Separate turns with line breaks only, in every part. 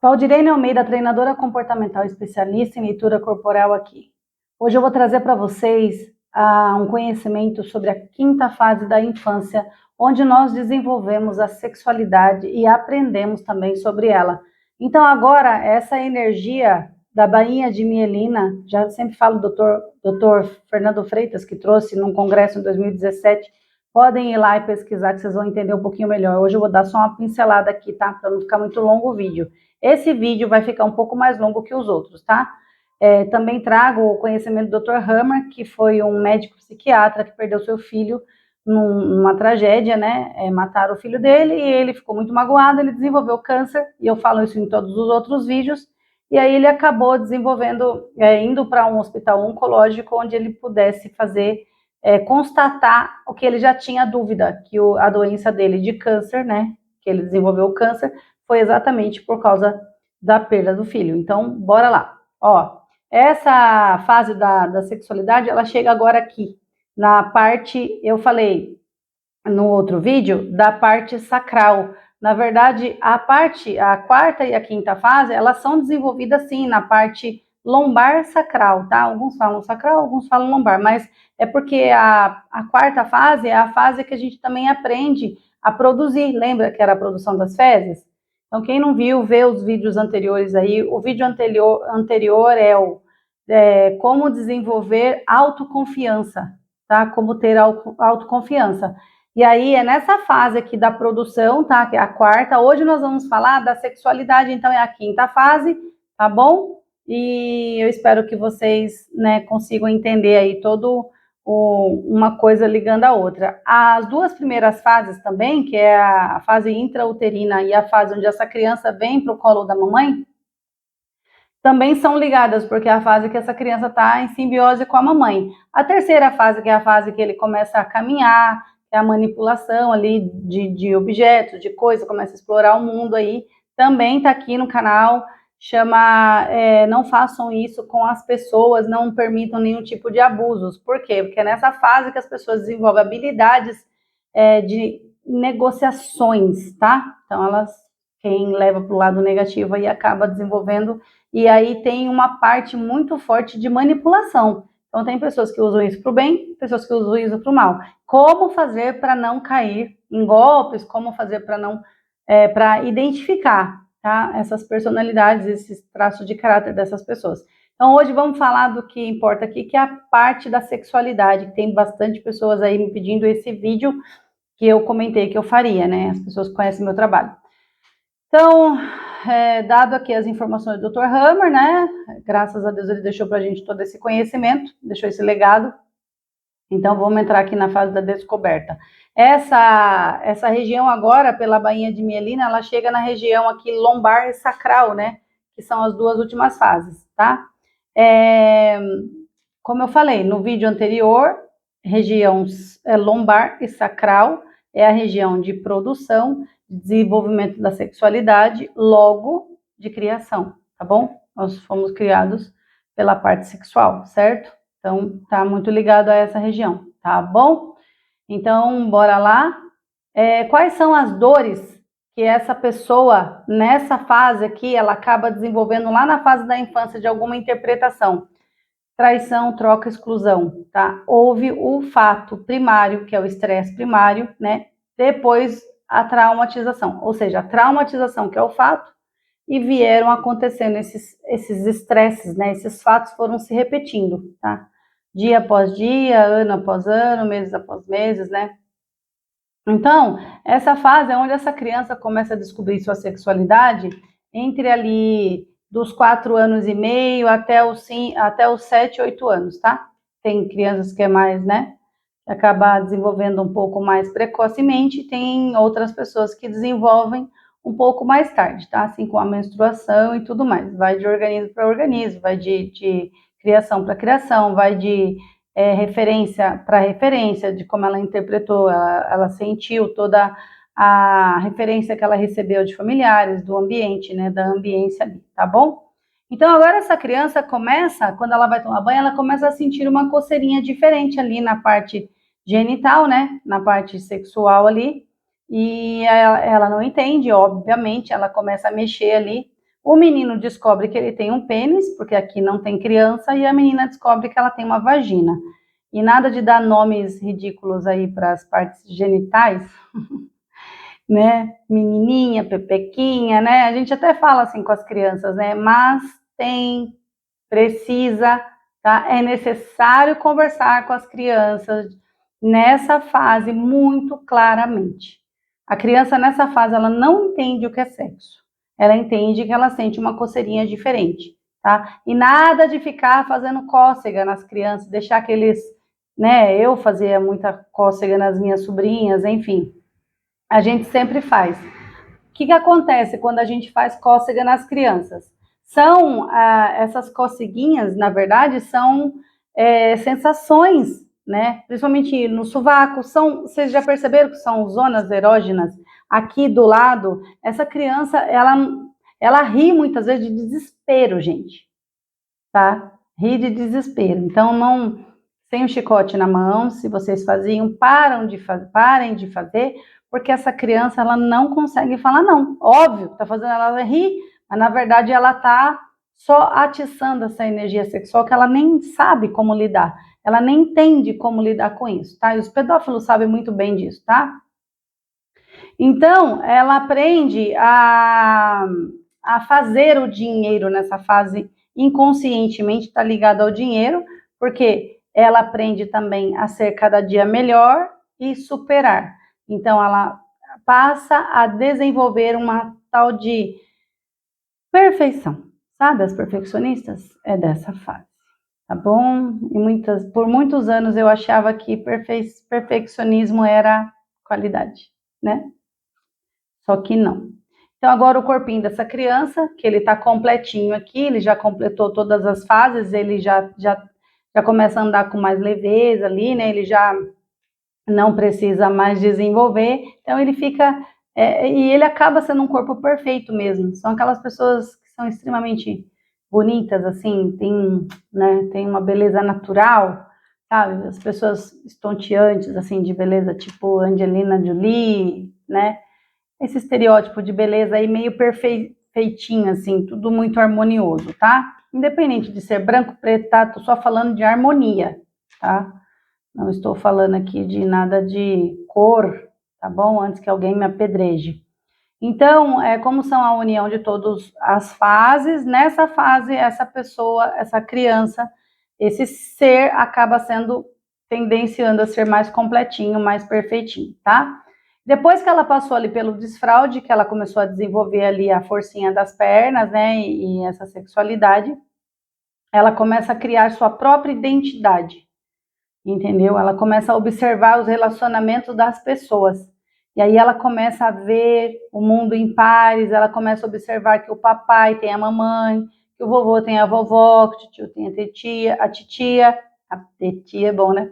Valdirene Almeida, treinadora comportamental especialista em leitura corporal aqui. Hoje eu vou trazer para vocês um conhecimento sobre a quinta fase da infância, onde nós desenvolvemos a sexualidade e aprendemos também sobre ela. Então agora, essa energia da bainha de mielina, já sempre falo do Dr. Fernando Freitas, que trouxe num congresso em 2017, podem ir lá e pesquisar que vocês vão entender um pouquinho melhor. Hoje eu vou dar só uma pincelada aqui, tá? Para não ficar muito longo o vídeo. Esse vídeo vai ficar um pouco mais longo que os outros, tá? Também trago o conhecimento do Dr. Hammer, que foi um médico psiquiatra que perdeu seu filho numa tragédia, né? Mataram o filho dele e ele ficou muito magoado, ele desenvolveu câncer, e eu falo isso em todos os outros vídeos, e aí ele acabou desenvolvendo, indo para um hospital oncológico, onde ele pudesse fazer, constatar o que ele já tinha dúvida, que a doença dele de câncer, né? Que ele desenvolveu o câncer, foi exatamente por causa da perda do filho. Então, bora lá. Ó, essa fase da sexualidade, ela chega agora aqui, na parte, eu falei no outro vídeo, da parte sacral. Na verdade, a quarta e a quinta fase, elas são desenvolvidas sim na parte lombar sacral, tá? Alguns falam sacral, alguns falam lombar, mas é porque a quarta fase é a fase que a gente também aprende a produzir. Lembra que era a produção das fezes? Então, quem não viu, vê os vídeos anteriores aí. O vídeo anterior é como desenvolver autoconfiança, tá? Como ter autoconfiança. E aí é nessa fase aqui da produção, tá? Que é a quarta. Hoje nós vamos falar da sexualidade, então é a quinta fase, tá bom? E eu espero que vocês, né, consigam entender aí uma coisa ligando a outra. As duas primeiras fases também, que é a fase intrauterina e a fase onde essa criança vem para o colo da mamãe, também são ligadas, porque é a fase que essa criança está em simbiose com a mamãe. A terceira fase, que é a fase que ele começa a caminhar, é a manipulação ali de objetos, de coisas, começa a explorar o mundo aí, também está aqui no canal, chama Não Façam Isso com as Pessoas, não permitam nenhum tipo de abusos. Por quê? Porque é nessa fase que as pessoas desenvolvem habilidades de negociações, tá? Então, quem leva para o lado negativo aí acaba desenvolvendo, e aí tem uma parte muito forte de manipulação. Então, tem pessoas que usam isso para o bem, pessoas que usam isso para o mal. Como fazer para não cair em golpes, como fazer para não, para identificar, tá? Essas personalidades, esses traços de caráter dessas pessoas. Então, hoje vamos falar do que importa aqui, que é a parte da sexualidade. Tem bastante pessoas aí me pedindo esse vídeo que eu comentei que eu faria, né? As pessoas conhecem meu trabalho. Então, dado aqui as informações do Dr. Hammer, né? Graças a Deus ele deixou para a gente todo esse conhecimento, deixou esse legado. Então, vamos entrar aqui na fase da descoberta. Essa região agora, pela bainha de mielina, ela chega na região aqui lombar e sacral, né? Que são as duas últimas fases, tá? Como eu falei no vídeo anterior, região lombar e sacral é a região de produção, desenvolvimento da sexualidade, logo de criação, tá bom? Nós fomos criados pela parte sexual, certo? Então, tá muito ligado a essa região, tá bom? Então, bora lá. Quais são as dores que essa pessoa, nessa fase aqui, ela acaba desenvolvendo lá na fase da infância de alguma interpretação? Traição, troca, exclusão, tá? Houve o fato primário, que é o estresse primário, né? Depois a traumatização, ou seja, a traumatização, que é o fato, e vieram acontecendo esses estresses, né? Esses fatos foram se repetindo, tá? Dia após dia, ano após ano, meses após meses, né? Então, essa fase é onde essa criança começa a descobrir sua sexualidade entre ali dos 4 anos e meio até os 7, 8 anos, tá? Tem crianças que é mais, né? Acaba desenvolvendo um pouco mais precocemente, tem outras pessoas que desenvolvem um pouco mais tarde, tá? Assim, com a menstruação e tudo mais. Vai de organismo para organismo, vai de criação para criação, vai de referência para referência, de como ela interpretou, ela sentiu toda a referência que ela recebeu de familiares, do ambiente, né, da ambiência ali, tá bom? Então, agora essa criança começa, quando ela vai tomar banho, ela começa a sentir uma coceirinha diferente ali na parte genital, né, na parte sexual ali, e ela não entende, obviamente, ela começa a mexer ali O menino descobre que ele tem um pênis, porque aqui não tem criança, e a menina descobre que ela tem uma vagina. E nada de dar nomes ridículos aí para as partes genitais, né? Menininha, pepequinha, né? A gente até fala assim com as crianças, né? Mas precisa, tá? É necessário conversar com as crianças nessa fase muito claramente. A criança nessa fase, ela não entende o que é sexo. Ela entende que ela sente uma coceirinha diferente, tá? E nada de ficar fazendo cócega nas crianças, deixar aqueles, né? Eu fazia muita cócega nas minhas sobrinhas, enfim. A gente sempre faz. O que acontece quando a gente faz cócega nas crianças? Essas coceguinhas, na verdade, são sensações, né? Principalmente no sovaco. Vocês já perceberam que são zonas erógenas? Aqui do lado, essa criança, ela ri muitas vezes de desespero, gente, tá? Ri de desespero. Então, não, sem o chicote na mão, se vocês faziam, parem de fazer, porque essa criança, ela não consegue falar não. Óbvio, tá fazendo ela rir, mas na verdade ela tá só atiçando essa energia sexual que ela nem sabe como lidar. Ela nem entende como lidar com isso, tá? E os pedófilos sabem muito bem disso, tá? Então, ela aprende a fazer o dinheiro nessa fase inconscientemente, está ligada ao dinheiro, porque ela aprende também a ser cada dia melhor e superar. Então, ela passa a desenvolver uma tal de perfeição. Sabe, as perfeccionistas? É dessa fase, tá bom? Por muitos anos eu achava que perfeccionismo era qualidade, né? Só que não. Então, agora o corpinho dessa criança, que ele está completinho aqui, ele já completou todas as fases, ele já começa a andar com mais leveza ali, né? Ele já não precisa mais desenvolver, então ele fica. E ele acaba sendo um corpo perfeito mesmo. São aquelas pessoas que são extremamente bonitas, assim, tem uma beleza natural, sabe? As pessoas estonteantes, assim, de beleza, tipo Angelina Jolie, né? Esse estereótipo de beleza aí meio perfeitinho, assim, tudo muito harmonioso, tá? Independente de ser branco, preto, tá? Tô só falando de harmonia, tá? Não estou falando aqui de nada de cor, tá bom? Antes que alguém me apedreje. Então, como são a união de todas as fases, nessa fase, essa pessoa, essa criança, esse ser acaba tendenciando a ser mais completinho, mais perfeitinho, tá? Depois que ela passou ali pelo desfraude, que ela começou a desenvolver ali a forcinha das pernas, né, e essa sexualidade, ela começa a criar sua própria identidade, entendeu? Ela começa a observar os relacionamentos das pessoas. E aí ela começa a ver o mundo em pares, ela começa a observar que o papai tem a mamãe, que o vovô tem a vovó, que o tio tem a titia é bom, né?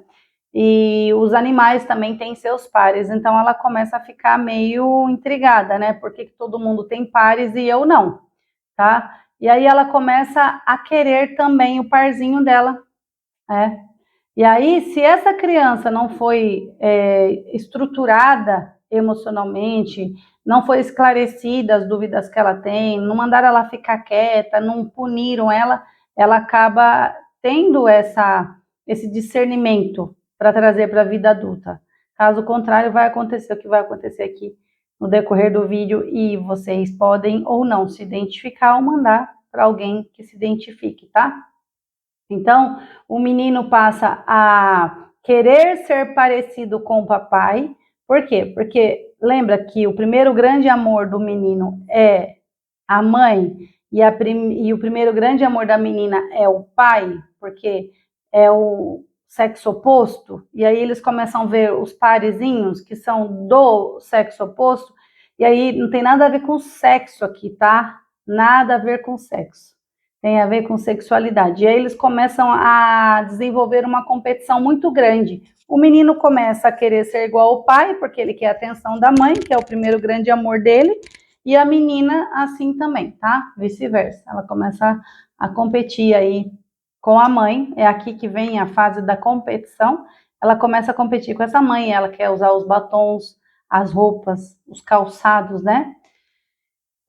E os animais também têm seus pares, então ela começa a ficar meio intrigada, né? Por que todo mundo tem pares e eu não, tá? E aí ela começa a querer também o parzinho dela, né? E aí, se essa criança não foi estruturada emocionalmente, não foi esclarecida as dúvidas que ela tem, não mandaram ela ficar quieta, não puniram ela, ela acaba tendo esse discernimento para trazer para a vida adulta. Caso contrário, vai acontecer o que vai acontecer aqui no decorrer do vídeo e vocês podem ou não se identificar ou mandar para alguém que se identifique, tá? Então, o menino passa a querer ser parecido com o papai. Por quê? Porque lembra que o primeiro grande amor do menino é a mãe e o primeiro grande amor da menina é o pai, porque é o sexo oposto. E aí eles começam a ver os parezinhos que são do sexo oposto. E aí não tem nada a ver com sexo aqui, tá? Nada a ver com sexo, tem a ver com sexualidade. E aí eles começam a desenvolver uma competição muito grande. O menino começa a querer ser igual ao pai, porque ele quer a atenção da mãe, que é o primeiro grande amor dele, e a menina assim também, tá? Vice-versa. Ela começa a competir aí com a mãe. É aqui que vem a fase da competição. Ela começa a competir com essa mãe, ela quer usar os batons, as roupas, os calçados, né?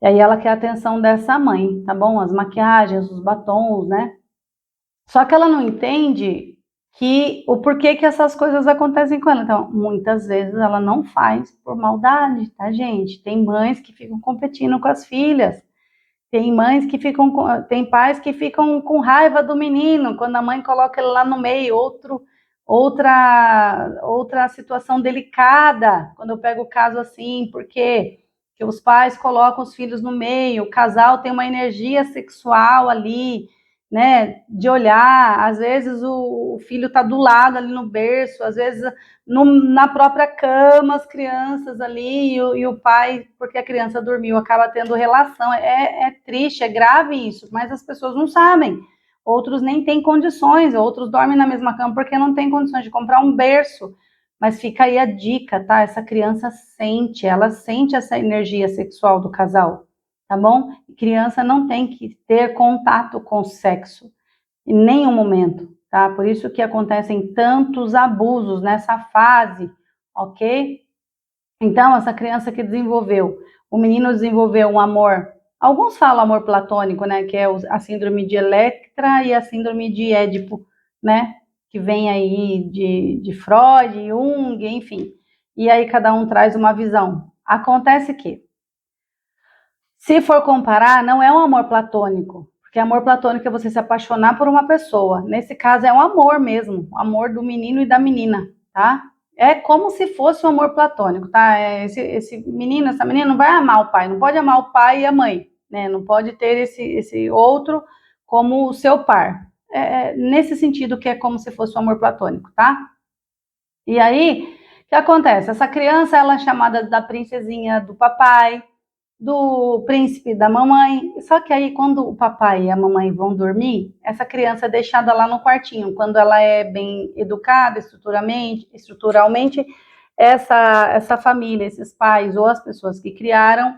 E aí ela quer a atenção dessa mãe, tá bom? As maquiagens, os batons, né? Só que ela não entende que o porquê que essas coisas acontecem com ela. Então, muitas vezes ela não faz por maldade, tá, gente? Tem mães que ficam competindo com as filhas. Tem mães que ficam, tem pais que ficam com raiva do menino quando a mãe coloca ele lá no meio, outra situação delicada. Quando eu pego o caso assim, porque os pais colocam os filhos no meio, o casal tem uma energia sexual ali, né, de olhar, às vezes o filho está do lado ali no berço, às vezes na própria cama, as crianças ali, e o pai, porque a criança dormiu, acaba tendo relação. É triste, é grave isso, mas as pessoas não sabem. Outros nem têm condições, outros dormem na mesma cama porque não têm condições de comprar um berço. Mas fica aí a dica, tá? Essa criança sente, ela sente essa energia sexual do casal, tá bom? Criança não tem que ter contato com o sexo em nenhum momento, tá? Por isso que acontecem tantos abusos nessa fase, ok? Então, essa criança que desenvolveu, o menino desenvolveu um amor, alguns falam amor platônico, né? Que é a síndrome de Electra e a síndrome de Édipo, né? Que vem aí de Freud, Jung, enfim. E aí cada um traz uma visão. Acontece que, se for comparar, não é um amor platônico, porque amor platônico é você se apaixonar por uma pessoa. Nesse caso é um amor mesmo, o amor do menino e da menina, tá? É como se fosse um amor platônico, tá? Esse menino, essa menina não vai amar o pai, não pode amar o pai e a mãe, né? Não pode ter esse outro como o seu par. Nesse sentido que é como se fosse um amor platônico, tá? E aí, o que acontece? Essa criança, ela é chamada da princesinha do papai, do príncipe da mamãe. Só que aí, quando o papai e a mamãe vão dormir, essa criança é deixada lá no quartinho. Quando ela é bem educada estruturalmente, essa família, esses pais ou as pessoas que criaram,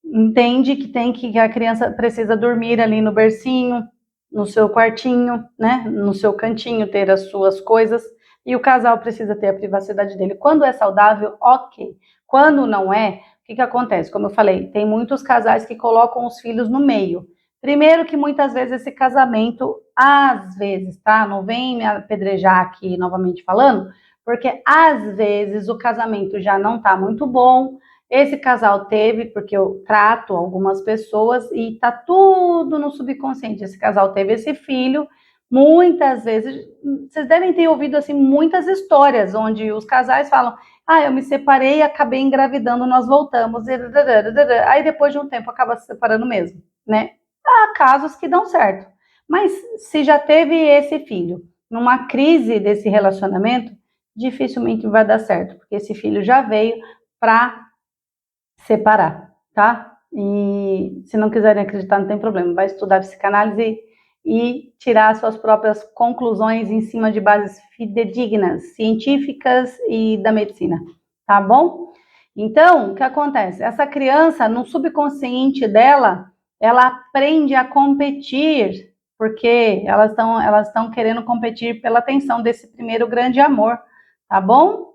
entende que a criança precisa dormir ali no bercinho, no seu quartinho, né, no seu cantinho, ter as suas coisas, e o casal precisa ter a privacidade dele. Quando é saudável, ok. Quando não é, o que acontece? Como eu falei, tem muitos casais que colocam os filhos no meio. Primeiro que muitas vezes esse casamento, às vezes, tá? Não vem me apedrejar aqui novamente falando, porque às vezes o casamento já não tá muito bom, esse casal teve, porque eu trato algumas pessoas e tá tudo no subconsciente. Esse casal teve esse filho. Muitas vezes, vocês devem ter ouvido assim muitas histórias onde os casais falam: "Ah, eu me separei, acabei engravidando, nós voltamos". Aí depois de um tempo acaba se separando mesmo, né? Há casos que dão certo. Mas se já teve esse filho numa crise desse relacionamento, dificilmente vai dar certo, porque esse filho já veio para separar, tá? E se não quiserem acreditar, não tem problema, vai estudar psicanálise e tirar suas próprias conclusões em cima de bases fidedignas, científicas e da medicina, tá bom? Então, o que acontece? Essa criança, no subconsciente dela, ela aprende a competir, porque elas estão querendo competir pela atenção desse primeiro grande amor, tá bom?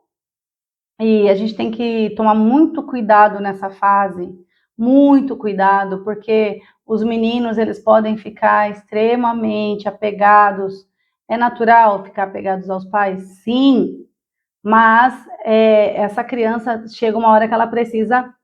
E a gente tem que tomar muito cuidado nessa fase, muito cuidado, porque os meninos eles podem ficar extremamente apegados. É natural ficar apegados aos pais? Sim, mas essa criança chega uma hora que ela precisa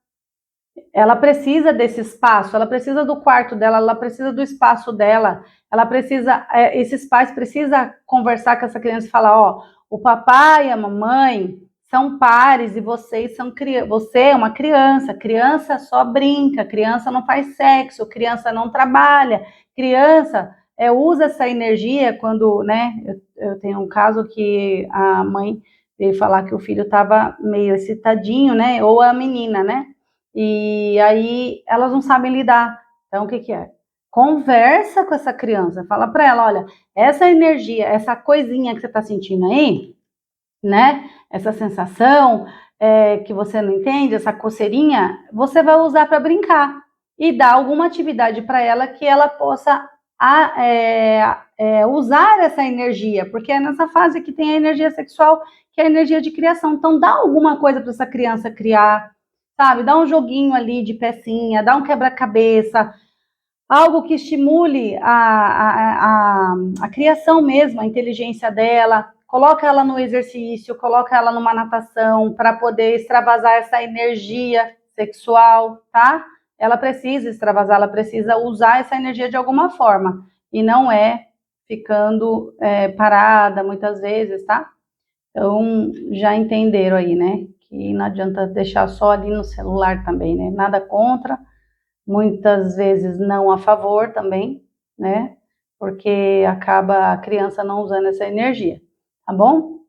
desse espaço, ela precisa do quarto dela, ela precisa do espaço dela, ela precisa, esses pais precisam conversar com essa criança e falar: ó, o papai e a mamãe são pares e vocês são você é uma criança, criança só brinca, criança não faz sexo, criança não trabalha, criança usa essa energia quando, né, eu tenho um caso que a mãe veio falar que o filho estava meio excitadinho, né, ou a menina, né, e aí elas não sabem lidar. Então, o que é? Conversa com essa criança, fala para ela: olha, essa energia, essa coisinha que você está sentindo aí, né? Essa sensação que você não entende, essa coceirinha, você vai usar para brincar e dar alguma atividade para ela que ela possa usar essa energia, porque é nessa fase que tem a energia sexual, que é a energia de criação. Então, dá alguma coisa para essa criança criar. sabe? Dá um joguinho ali de pecinha, dá um quebra-cabeça, algo que estimule a criação mesmo, a inteligência dela, coloca ela no exercício, coloca ela numa natação para poder extravasar essa energia sexual, tá? Ela precisa extravasar, ela precisa usar essa energia de alguma forma, e não é ficando parada muitas vezes, tá? Então, já entenderam aí, né? Que não adianta deixar só ali no celular também, né? Nada contra, muitas vezes não a favor também, né? Porque acaba a criança não usando essa energia, tá bom?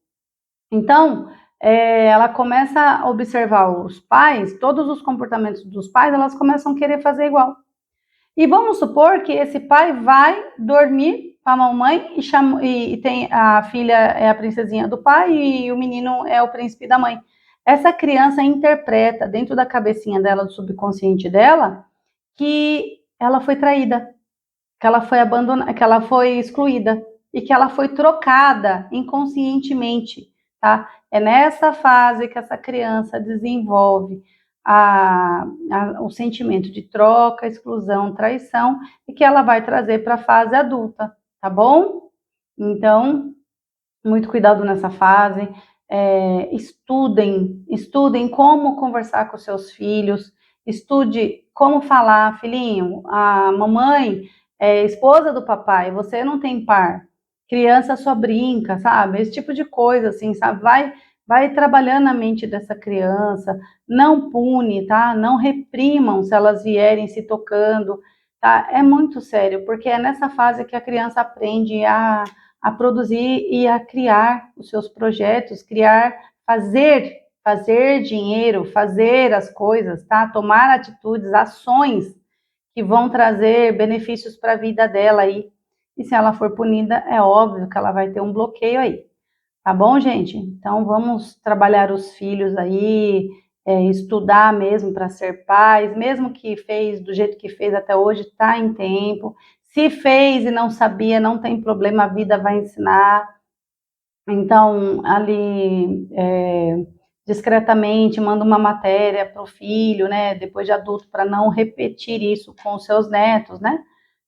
Então, ela começa a observar os pais, todos os comportamentos dos pais, elas começam a querer fazer igual. E vamos supor que esse pai vai dormir com a mamãe e tem a filha é a princesinha do pai e o menino é o príncipe da mãe. Essa criança interpreta dentro da cabecinha dela, do subconsciente dela, que ela foi traída, que ela foi abandonada, que ela foi excluída e que ela foi trocada inconscientemente, tá? É nessa fase que essa criança desenvolve o sentimento de troca, exclusão, traição e que ela vai trazer para a fase adulta, tá bom? Então, muito cuidado nessa fase. Estudem como conversar com seus filhos, estude como falar, filhinho, a mamãe é esposa do papai, você não tem par, criança só brinca, sabe? Esse tipo de coisa, assim, sabe? Vai trabalhando a mente dessa criança, não pune, tá? Não reprimam se elas vierem se tocando, tá? É muito sério, porque é nessa fase que a criança aprende a produzir e a criar os seus projetos, fazer dinheiro, fazer as coisas, tá? Tomar atitudes, ações que vão trazer benefícios para a vida dela aí. E se ela for punida, é óbvio que ela vai ter um bloqueio aí. Tá bom, gente? Então vamos trabalhar os filhos aí, estudar mesmo para ser pais, mesmo que fez do jeito que fez até hoje, tá em tempo. Se fez e não sabia, não tem problema, a vida vai ensinar. Então, ali, discretamente, manda uma matéria para o filho, né, depois de adulto, para não repetir isso com os seus netos, né?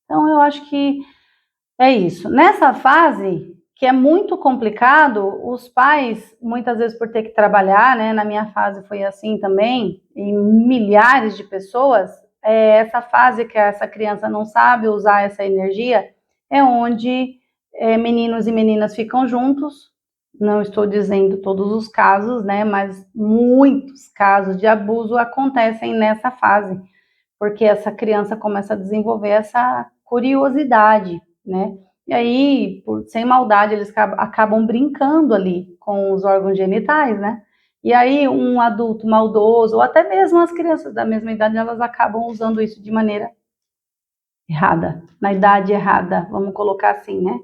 Então, eu acho que é isso. Nessa fase, que é muito complicado, os pais, muitas vezes por ter que trabalhar, né? Na minha fase foi assim também, em milhares de pessoas, essa fase que essa criança não sabe usar essa energia, é onde meninos e meninas ficam juntos. Não estou dizendo todos os casos, né? Mas muitos casos de abuso acontecem nessa fase, porque essa criança começa a desenvolver essa curiosidade, né? E aí, sem maldade, eles acabam brincando ali com os órgãos genitais, né? E aí, um adulto maldoso, ou até mesmo as crianças da mesma idade, elas acabam usando isso de maneira errada, na idade errada, vamos colocar assim, né?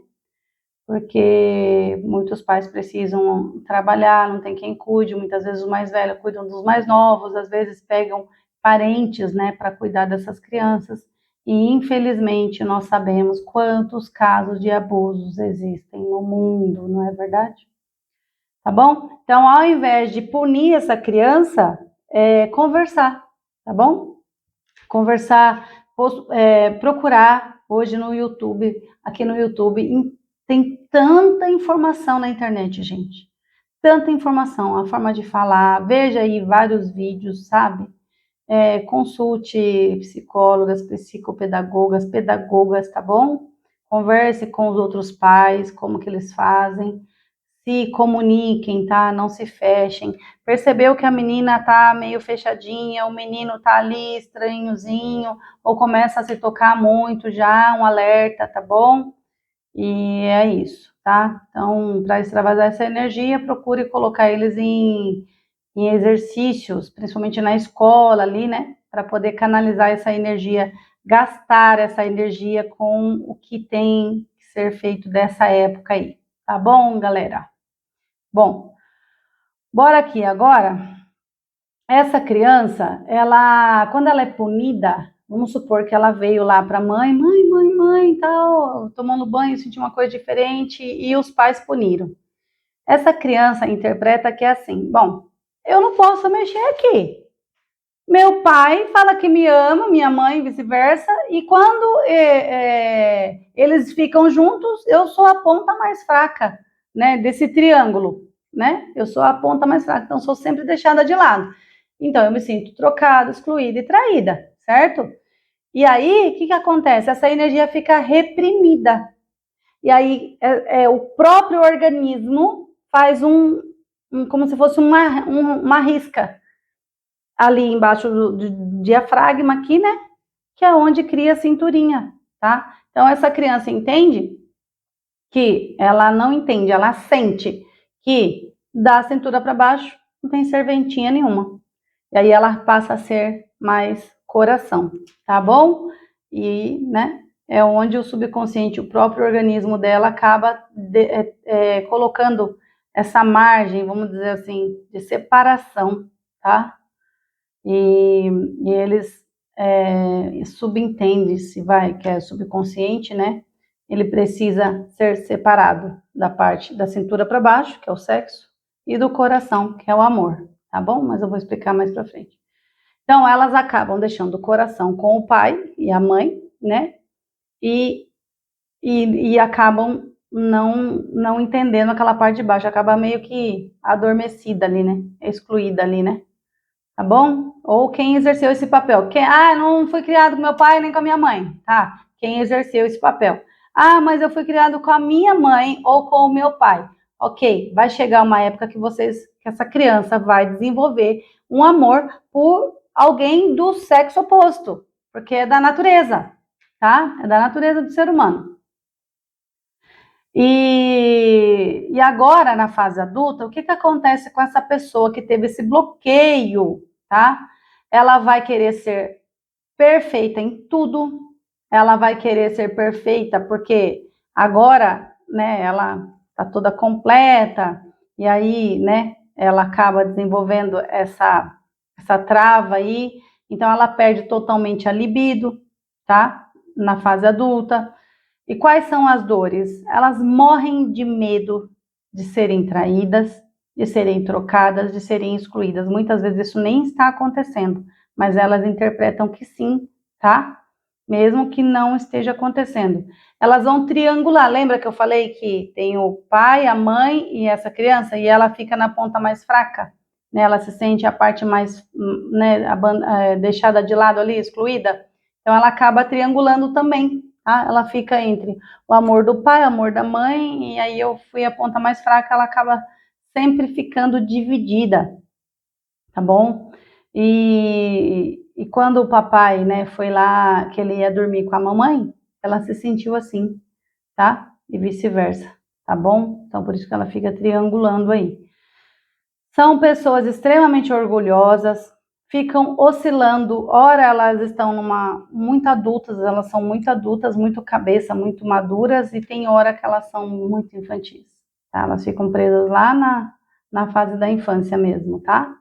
Porque muitos pais precisam trabalhar, não tem quem cuide, muitas vezes os mais velhos cuidam dos mais novos, às vezes pegam parentes, né, para cuidar dessas crianças, e infelizmente nós sabemos quantos casos de abusos existem no mundo, não é verdade? Tá bom? Então, ao invés de punir essa criança, conversar, tá bom? Conversar, procurar hoje no YouTube, aqui no YouTube, tem tanta informação na internet, gente. Tanta informação, a forma de falar, veja aí vários vídeos, sabe? Consulte psicólogas, psicopedagogas, pedagogas, tá bom? Converse com os outros pais, como que eles fazem. Se comuniquem, tá? Não se fechem. Percebeu que a menina tá meio fechadinha, o menino tá ali estranhozinho, ou começa a se tocar muito já, um alerta, tá bom? E é isso, tá? Então, para extravasar essa energia, procure colocar eles em exercícios, principalmente na escola ali, né? Para poder canalizar essa energia, gastar essa energia com o que tem que ser feito dessa época aí. Tá bom, galera? Bom, bora aqui agora. Essa criança, quando ela é punida, vamos supor que ela veio lá para a mãe, tal, tomando banho, sentiu uma coisa diferente e os pais puniram. Essa criança interpreta que é assim, bom, eu não posso mexer aqui. Meu pai fala que me ama, minha mãe, vice-versa, e quando eles ficam juntos, eu sou a ponta mais fraca, né, desse triângulo, né? Eu sou a ponta mais fraca, então sou sempre deixada de lado. Então eu me sinto trocada, excluída e traída, certo? E aí, o que acontece? Essa energia fica reprimida. E aí o próprio organismo faz como se fosse uma risca ali embaixo do diafragma aqui, né? Que é onde cria a cinturinha, tá? Então essa criança entende que ela não entende, ela sente que da cintura para baixo não tem serventinha nenhuma. E aí ela passa a ser mais coração, tá bom? E, né, é onde o subconsciente, o próprio organismo dela acaba colocando essa margem, vamos dizer assim, de separação, tá? E eles subentendem, se vai, que é subconsciente, né? Ele precisa ser separado da parte da cintura para baixo, que é o sexo, e do coração, que é o amor, tá bom? Mas eu vou explicar mais para frente. Então, elas acabam deixando o coração com o pai e a mãe, né? E acabam não entendendo aquela parte de baixo, acaba meio que adormecida ali, né? Excluída ali, né? Tá bom? Ou quem exerceu esse papel. Não fui criado com meu pai nem com a minha mãe. Tá? Quem exerceu esse papel. Mas eu fui criado com a minha mãe ou com o meu pai. Ok, vai chegar uma época que essa criança vai desenvolver um amor por alguém do sexo oposto, porque é da natureza, tá? É da natureza do ser humano. E agora, na fase adulta, o que acontece com essa pessoa que teve esse bloqueio, tá? Ela vai querer ser perfeita em tudo, ela vai querer ser perfeita porque agora, né, ela tá toda completa, e aí, né, ela acaba desenvolvendo essa trava aí, então ela perde totalmente a libido, tá? Na fase adulta. E quais são as dores? Elas morrem de medo de serem traídas, de serem trocadas, de serem excluídas. Muitas vezes isso nem está acontecendo, mas elas interpretam que sim, tá? Mesmo que não esteja acontecendo. Elas vão triangular. Lembra que eu falei que tem o pai, a mãe e essa criança, e ela fica na ponta mais fraca, né? Ela se sente a parte mais, né, deixada de lado ali, excluída. Então ela acaba triangulando também. Ela fica entre o amor do pai, o amor da mãe, e aí eu fui a ponta mais fraca, ela acaba sempre ficando dividida, tá bom? E quando o papai, né, foi lá, que ele ia dormir com a mamãe, ela se sentiu assim, tá? E vice-versa, tá bom? Então por isso que ela fica triangulando aí. São pessoas extremamente orgulhosas, ficam oscilando, ora elas estão muito adultas, elas são muito adultas, muito cabeça, muito maduras, e tem hora que elas são muito infantis, tá? Elas ficam presas lá na fase da infância mesmo, tá?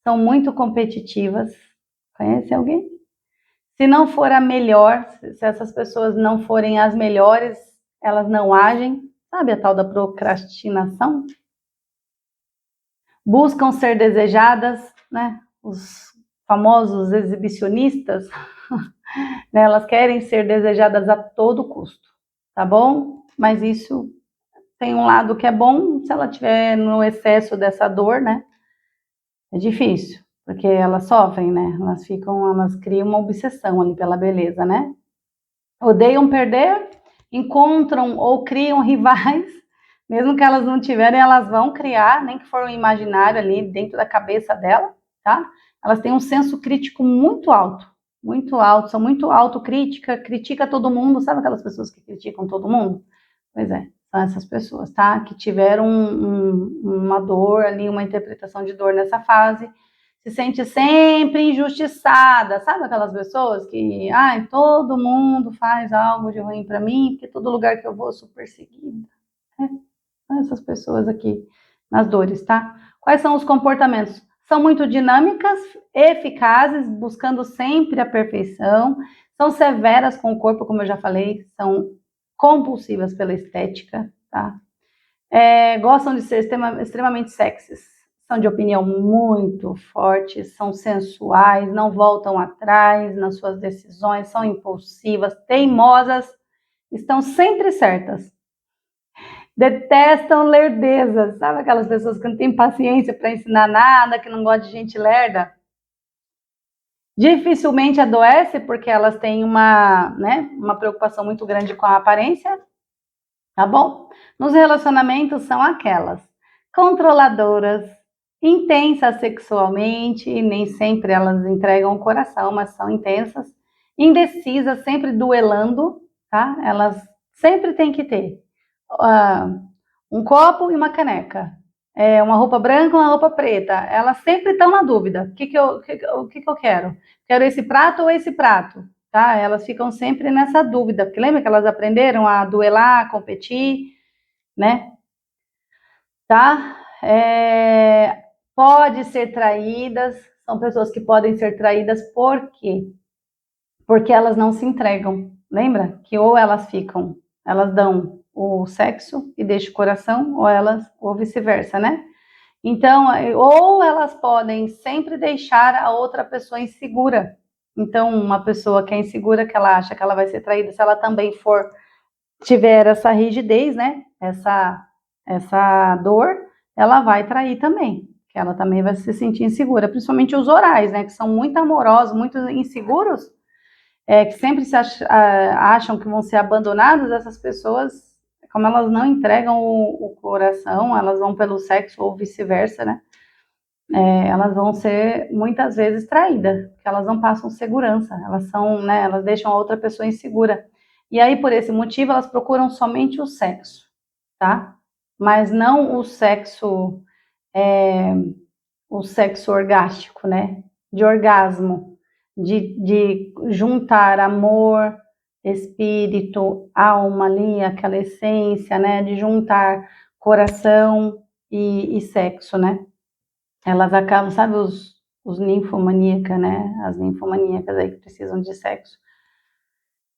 São muito competitivas. Conhece alguém? Se não for a melhor, se essas pessoas não forem as melhores, elas não agem, sabe a tal da procrastinação? Buscam ser desejadas, né? Os famosos exibicionistas, né? Elas querem ser desejadas a todo custo, tá bom? Mas isso tem um lado que é bom, se ela tiver no excesso dessa dor, né? É difícil, porque elas sofrem, né? Elas criam uma obsessão ali pela beleza, né? Odeiam perder, encontram ou criam rivais, mesmo que elas não tiverem, elas vão criar, nem que for um imaginário ali dentro da cabeça dela, tá? Elas têm um senso crítico muito alto, são muito autocrítica, critica todo mundo, sabe aquelas pessoas que criticam todo mundo? Pois é, são essas pessoas, tá? Que tiveram uma dor ali, uma interpretação de dor nessa fase, se sente sempre injustiçada, sabe aquelas pessoas que, todo mundo faz algo de ruim para mim, porque todo lugar que eu vou sou perseguida. São essas pessoas aqui nas dores, tá? Quais são os comportamentos? São muito dinâmicas, eficazes, buscando sempre a perfeição, são severas com o corpo, como eu já falei, são compulsivas pela estética, tá? Gostam de ser extremamente sexys, são de opinião muito forte, são sensuais, não voltam atrás nas suas decisões, são impulsivas, teimosas, estão sempre certas. Detestam lerdezas, sabe aquelas pessoas que não têm paciência para ensinar nada, que não gostam de gente lerda? Dificilmente adoece porque elas têm uma preocupação muito grande com a aparência, tá bom? Nos relacionamentos são aquelas controladoras, intensas sexualmente, e nem sempre elas entregam o coração, mas são intensas, indecisas, sempre duelando, tá? Elas sempre têm que ter um copo e uma caneca, uma roupa branca, uma roupa preta. Elas sempre estão na dúvida. O que eu quero? Quero esse prato ou esse prato? Tá? Elas ficam sempre nessa dúvida, porque lembra que elas aprenderam a duelar, a competir, né? Tá? Pode ser traídas, são pessoas que podem ser traídas por quê? Porque elas não se entregam. Lembra? Que ou elas dão o sexo e deixam o coração, ou vice-versa, né? Então, ou elas podem sempre deixar a outra pessoa insegura. Então, uma pessoa que é insegura, que ela acha que ela vai ser traída, se ela também tiver essa rigidez, né? Essa dor, ela vai trair também. Que ela também vai se sentir insegura, principalmente os orais, né? Que são muito amorosos, muito inseguros, que sempre acham que vão ser abandonados. Essas pessoas, como elas não entregam o coração, elas vão pelo sexo ou vice-versa, né? Elas vão ser muitas vezes traídas, porque elas não passam segurança, elas deixam a outra pessoa insegura. E aí, por esse motivo, elas procuram somente o sexo, tá? Mas não o sexo orgástico, né? De orgasmo, de juntar amor, espírito, alma ali, aquela essência, né? De juntar coração e sexo, né? Elas acabam, sabe os ninfomaníacas, né? As ninfomaníacas aí que precisam de sexo.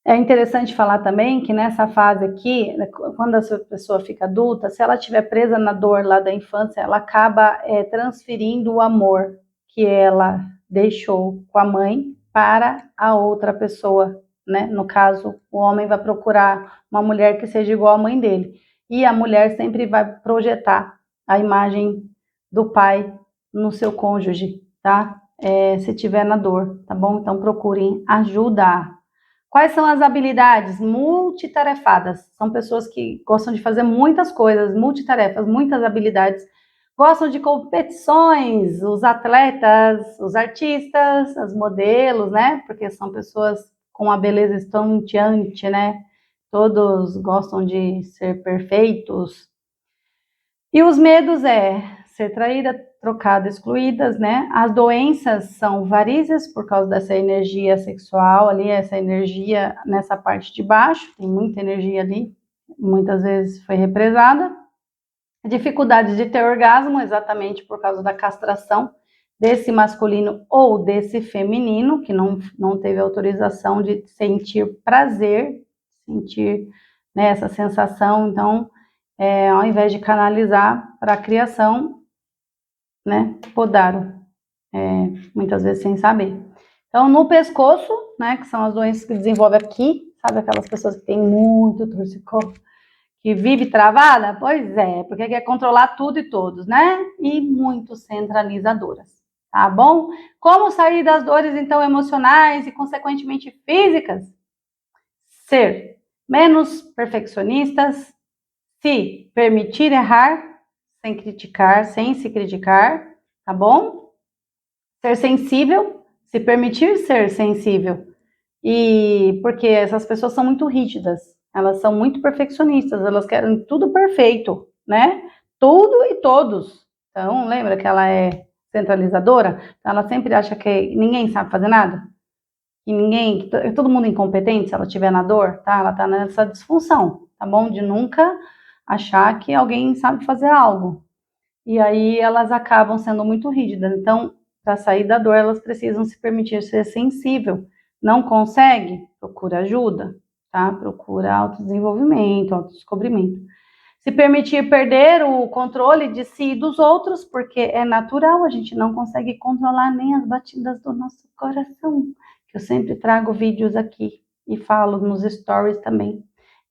É interessante falar também que nessa fase aqui, quando essa pessoa fica adulta, se ela estiver presa na dor lá da infância, ela acaba transferindo o amor que ela deixou com a mãe para a outra pessoa, né? No caso, o homem vai procurar uma mulher que seja igual à mãe dele. E a mulher sempre vai projetar a imagem do pai no seu cônjuge, tá? Se tiver na dor, tá bom? Então procurem ajuda. Quais são as habilidades multitarefadas? São pessoas que gostam de fazer muitas coisas, multitarefas, muitas habilidades. Gostam de competições, os atletas, os artistas, as modelos, né? Porque são pessoas com a beleza estonteante, né? Todos gostam de ser perfeitos. E os medos ser traída, trocada, excluídas, né? As doenças são varízias por causa dessa energia sexual ali, essa energia nessa parte de baixo, tem muita energia ali, muitas vezes foi represada. Dificuldades de ter orgasmo, exatamente por causa da castração desse masculino ou desse feminino, que não teve autorização de sentir prazer, sentir, né, essa sensação. Então, ao invés de canalizar para a criação, né, podaram, muitas vezes sem saber. Então, no pescoço, né, que são as doenças que desenvolvem aqui, sabe aquelas pessoas que têm muito torcicolo, que vive travada? Pois é, porque quer controlar tudo e todos, né? E muito centralizadoras, tá bom? Como sair das dores, então, emocionais e, consequentemente, físicas? Ser menos perfeccionistas, se permitir errar, sem se criticar, tá bom? Ser sensível, se permitir ser sensível. E porque essas pessoas são muito rígidas, elas são muito perfeccionistas, elas querem tudo perfeito, né? Tudo e todos. Então, lembra que ela é centralizadora? Então, ela sempre acha que ninguém sabe fazer nada, que todo mundo é incompetente se ela estiver na dor, tá? Ela tá nessa disfunção, tá bom? De nunca achar que alguém sabe fazer algo. E aí elas acabam sendo muito rígidas. Então, para sair da dor, elas precisam se permitir ser sensível. Não consegue? Procura ajuda, tá? Procura autodesenvolvimento, autodescobrimento. Se permitir perder o controle de si e dos outros, porque é natural, a gente não consegue controlar nem as batidas do nosso coração. Eu sempre trago vídeos aqui e falo nos stories também.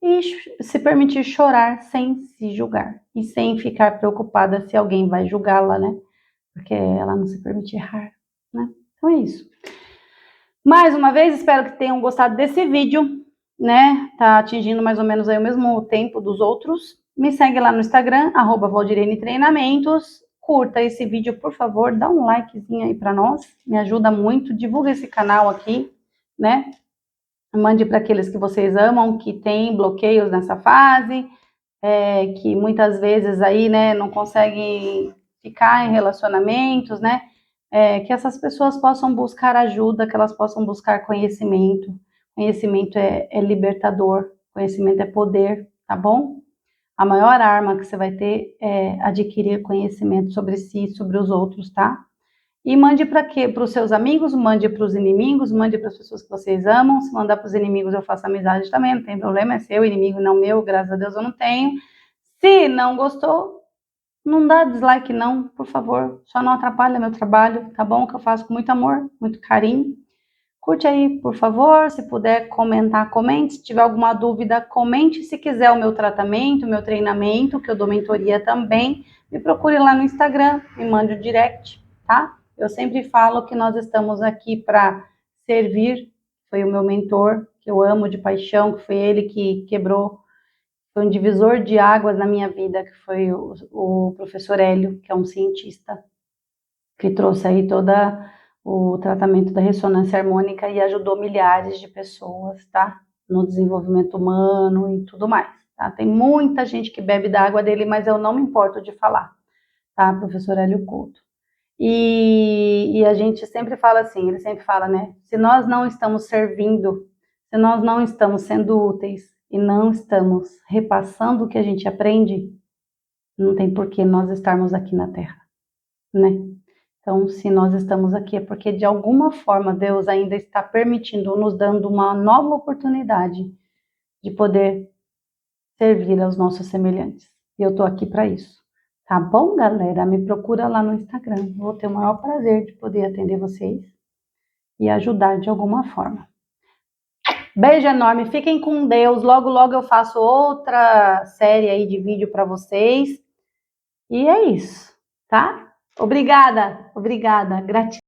E se permitir chorar sem se julgar e sem ficar preocupada se alguém vai julgá-la, né? Porque ela não se permite errar, né? Então é isso. Mais uma vez, espero que tenham gostado desse vídeo, né? Tá atingindo mais ou menos aí o mesmo tempo dos outros. Me segue lá no Instagram, @valdirene_treinamentos. Curta esse vídeo, por favor, dá um likezinho aí para nós, me ajuda muito, divulga esse canal aqui, né? Mande para aqueles que vocês amam, que tem bloqueios nessa fase, que muitas vezes aí, né, não conseguem ficar em relacionamentos, né? Que essas pessoas possam buscar ajuda, que elas possam buscar conhecimento. Conhecimento é libertador, conhecimento é poder, tá bom? A maior arma que você vai ter é adquirir conhecimento sobre si e sobre os outros, tá? E mande para quê? Para os seus amigos, mande para os inimigos, mande para as pessoas que vocês amam. Se mandar para os inimigos, eu faço amizade também, não tem problema, é seu inimigo, não meu, graças a Deus eu não tenho. Se não gostou, não dá dislike não, por favor, só não atrapalha meu trabalho, tá bom? Que eu faço com muito amor, muito carinho. Curte aí, por favor, se puder comentar, comente. Se tiver alguma dúvida, comente. Se quiser o meu tratamento, o meu treinamento, que eu dou mentoria também, me procure lá no Instagram, me mande o direct, tá? Eu sempre falo que nós estamos aqui para servir. Foi o meu mentor, que eu amo de paixão, que foi ele que quebrou, foi um divisor de águas na minha vida, que foi o professor Hélio, que é um cientista, que trouxe aí toda o tratamento da ressonância harmônica e ajudou milhares de pessoas, tá? No desenvolvimento humano e tudo mais, tá? Tem muita gente que bebe da água dele, mas eu não me importo de falar, tá? Professor Hélio Couto. E a gente sempre fala assim, ele sempre fala, né? Se nós não estamos servindo, se nós não estamos sendo úteis e não estamos repassando o que a gente aprende, não tem por que nós estarmos aqui na Terra, né? Então, se nós estamos aqui é porque de alguma forma Deus ainda está permitindo, nos dando uma nova oportunidade de poder servir aos nossos semelhantes. E eu estou aqui para isso. Tá bom, galera? Me procura lá no Instagram. Vou ter o maior prazer de poder atender vocês e ajudar de alguma forma. Beijo enorme, fiquem com Deus. Logo, logo eu faço outra série aí de vídeo para vocês. E é isso, tá? Obrigada, gratidão.